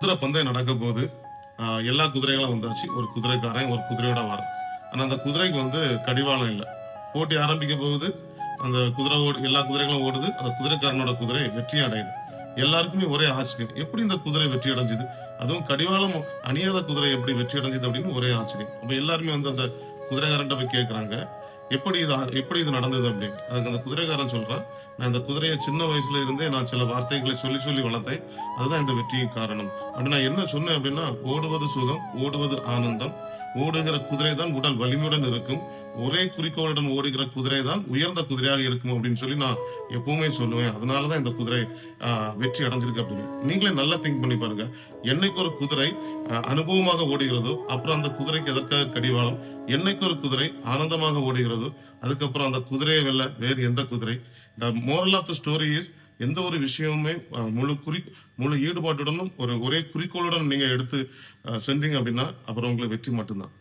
குதிரை பந்தயம் நடக்க போது எல்லா குதிரைகளும் வந்தாச்சு. ஒரு குதிரைக்காரன் ஒரு குதிரையோட வரான். ஆனா அந்த குதிரைக்கு கடிவாளம் இல்லை. போட்டி ஆரம்பிக்க போகுது. அந்த குதிரை எல்லா குதிரைகளும் ஓடுது. அந்த குதிரைக்காரனோட குதிரை வெற்றி அடையுது. எல்லாருக்குமே ஒரே ஆச்சரியம். எப்படி இந்த குதிரை வெற்றி அடைஞ்சது, அதுவும் கடிவாளம் அணியாத குதிரை எப்படி வெற்றி அடைஞ்சது அப்படின்னு ஒரே ஆச்சரியம். அப்ப எல்லாருமே அந்த குதிரைக்காரன்ட்ட போய் கேட்கறாங்க, எப்படி இது நடந்தது அப்படின்னு. அதுக்கு அந்த குதிரைக்காரன் சொல்றான், நான் இந்த குதிரையை சின்ன வயசுல இருந்தே நான் சில வார்த்தைகளை சொல்லி சொல்லி வளர்த்தேன். அதுதான் இந்த வெற்றியின் காரணம். அப்படி நான் என்ன சொன்னேன் அப்படின்னா, ஓடுவது சுகம், ஓடுவது ஆனந்தம், ஓடுகிற குதிரை தான் உடல் வலிமையுடன் இருக்கும், ஒரே குறிக்கோளுடன் ஓடுகிற குதிரை தான் உயர்ந்த குதிரையாக இருக்கும் அப்படின்னு சொல்லி நான் எப்பவுமே சொல்லுவேன். அதனாலதான் இந்த குதிரை வெற்றி அடைஞ்சிருக்கு அப்படின்னு. நீங்களே நல்லா திங்க் பண்ணி பாருங்க. என்னைக்கு ஒரு குதிரை அனுபவமாக ஓடுகிறதோ அப்புறம் அந்த குதிரைக்கு எதற்காக கடிவாளம், என்னைக்கு ஒரு குதிரை ஆனந்தமாக ஓடுகிறதோ அதுக்கப்புறம் அந்த குதிரையை வெல்ல வேறு எந்த குதிரை. The moral of the story is, எந்த ஒரு விஷயமுமே முழு ஈடுபாட்டுடனும் ஒரே குறிக்கோளுடன் நீங்க எடுத்து சென்றீங்க அப்படின்னா அப்புறம் உங்களுக்கு வெற்றி மட்டும்தான்.